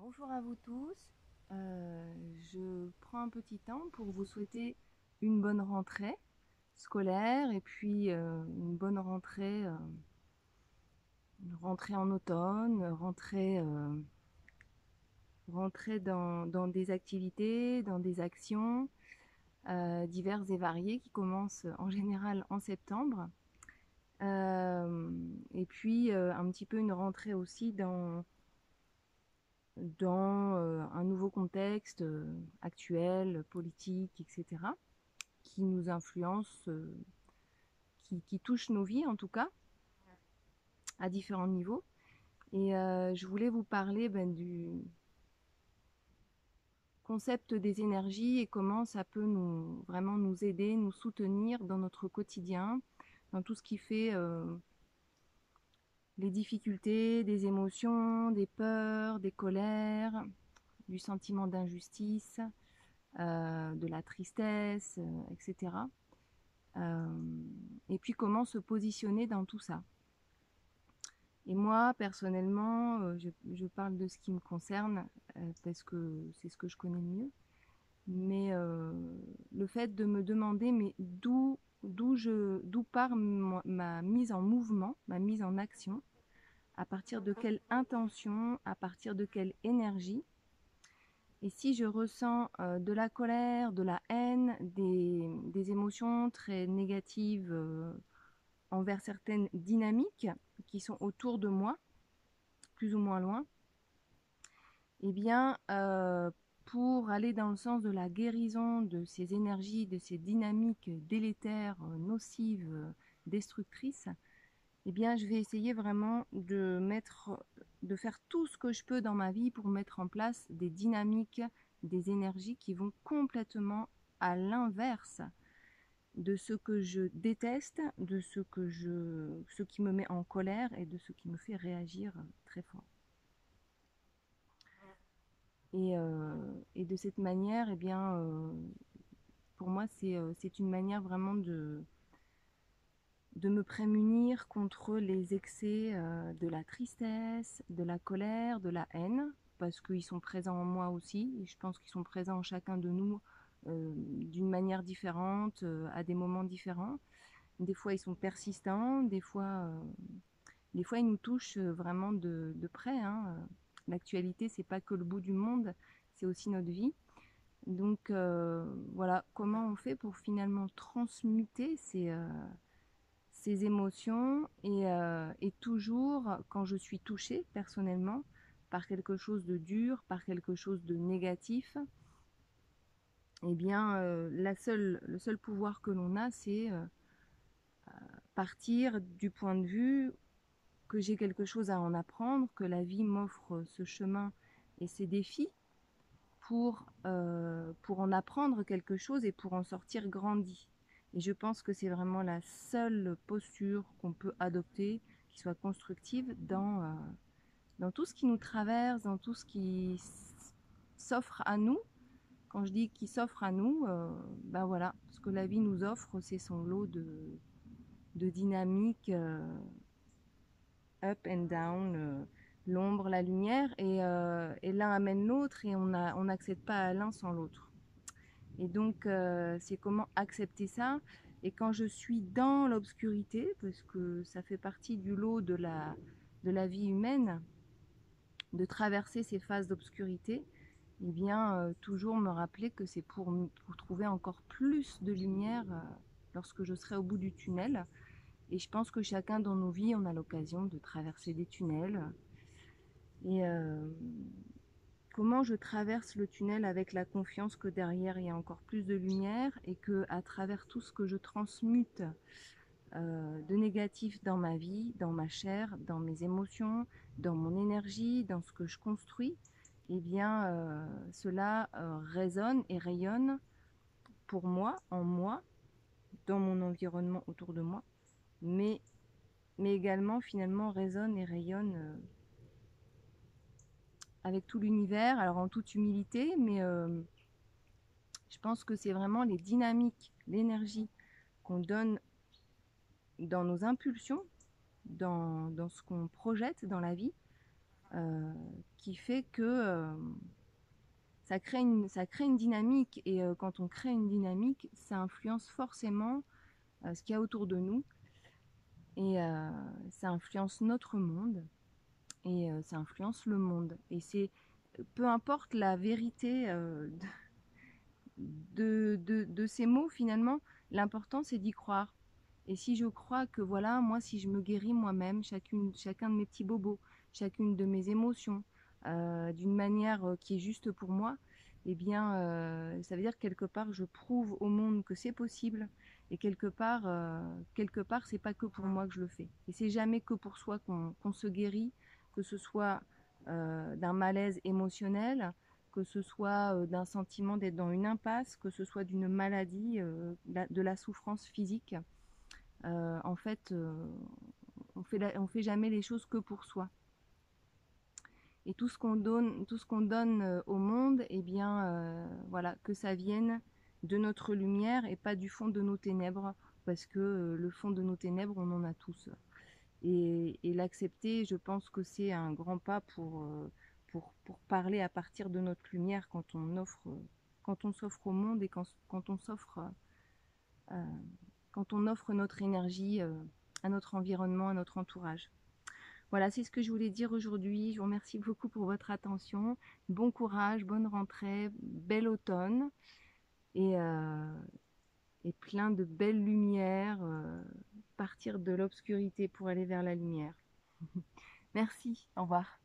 Bonjour à vous tous. Je prends un petit temps pour vous souhaiter une bonne rentrée scolaire et puis une bonne rentrée, une rentrée en automne, rentrée dans des activités, dans des actions diverses et variées qui commencent en général en septembre. Et puis un petit peu une rentrée aussi dans un nouveau contexte actuel, politique, etc., qui nous influence, qui touche nos vies en tout cas, à différents niveaux. Et je voulais vous parler du concept des énergies et comment ça peut vraiment nous aider, nous soutenir dans notre quotidien, dans tout ce qui fait les difficultés, des émotions, des peurs, des colères, du sentiment d'injustice, de la tristesse, etc. Et puis comment se positionner dans tout ça. Et moi, personnellement, je parle de ce qui me concerne parce que c'est ce que je connais le mieux. Mais le fait de me demander mais d'où part ma mise en mouvement, ma mise en action, à partir de quelle intention, à partir de quelle énergie. Et si je ressens de la colère, de la haine, des émotions très négatives envers certaines dynamiques qui sont autour de moi, plus ou moins loin, eh bien, pour aller dans le sens de la guérison de ces énergies, de ces dynamiques délétères, nocives, destructrices, eh bien, je vais essayer vraiment de faire tout ce que je peux dans ma vie pour mettre en place des dynamiques, des énergies qui vont complètement à l'inverse de ce que je déteste, de ce qui me met en colère et de ce qui me fait réagir très fort. Et de cette manière, eh bien, pour moi, c'est une manière vraiment de me prémunir contre les excès de la tristesse, de la colère, de la haine, parce qu'ils sont présents en moi aussi, et je pense qu'ils sont présents en chacun de nous d'une manière différente, à des moments différents. Des fois, ils sont persistants, des fois ils nous touchent vraiment de près, hein. L'actualité, c'est pas que le bout du monde, c'est aussi notre vie. Donc voilà, comment on fait pour finalement transmuter ces émotions et toujours, quand je suis touchée personnellement par quelque chose de dur, par quelque chose de négatif, eh bien, le seul pouvoir que l'on a, c'est partir du point de vue que j'ai quelque chose à en apprendre, que la vie m'offre ce chemin et ces défis pour en apprendre quelque chose et pour en sortir grandi. Et je pense que c'est vraiment la seule posture qu'on peut adopter qui soit constructive dans tout ce qui nous traverse, dans tout ce qui s'offre à nous. Quand je dis qui s'offre à nous, ben voilà, ce que la vie nous offre, c'est son lot de dynamique up and down, l'ombre, la lumière, et l'un amène l'autre et on n'accède pas à l'un sans l'autre. Et donc, c'est comment accepter ça. Et quand je suis dans l'obscurité, parce que ça fait partie du lot de la vie humaine, de traverser ces phases d'obscurité, eh bien, toujours me rappeler que c'est pour trouver encore plus de lumière lorsque je serai au bout du tunnel. Et je pense que chacun dans nos vies, on a l'occasion de traverser des tunnels. Et comment je traverse le tunnel avec la confiance que derrière il y a encore plus de lumière et que à travers tout ce que je transmute de négatif dans ma vie, dans ma chair, dans mes émotions, dans mon énergie, dans ce que je construis, eh bien cela résonne et rayonne pour moi, en moi, dans mon environnement autour de moi, mais, mais également finalement résonne et rayonne avec tout l'univers, alors en toute humilité, mais je pense que c'est vraiment les dynamiques, l'énergie qu'on donne dans nos impulsions, dans ce qu'on projette dans la vie, qui fait que ça crée une dynamique. Et quand on crée une dynamique, ça influence forcément ce qu'il y a autour de nous. Et ça influence notre monde. Et ça influence le monde. Et c'est peu importe la vérité de ces mots, finalement, l'important c'est d'y croire. Et si je crois que voilà, moi, si je me guéris moi-même, chacun de mes petits bobos, chacune de mes émotions, d'une manière qui est juste pour moi, eh bien, ça veut dire que quelque part, je prouve au monde que c'est possible. Et quelque part, c'est pas que pour moi que je le fais. Et c'est jamais que pour soi qu'on se guérit, que ce soit d'un malaise émotionnel, que ce soit d'un sentiment d'être dans une impasse, que ce soit d'une maladie, de la souffrance physique. En fait, on fait jamais les choses que pour soi. Et tout ce qu'on donne au monde, eh bien, voilà, que ça vienne de notre lumière et pas du fond de nos ténèbres, parce que le fond de nos ténèbres, on en a tous. Et l'accepter, je pense que c'est un grand pas pour parler à partir de notre lumière quand on s'offre au monde et euh, quand on offre notre énergie à notre environnement, à notre entourage. Voilà, c'est ce que je voulais dire aujourd'hui. Je vous remercie beaucoup pour votre attention. Bon courage, bonne rentrée, bel automne et, euh, et plein de belles lumières. Partir de l'obscurité pour aller vers la lumière. Merci, au revoir.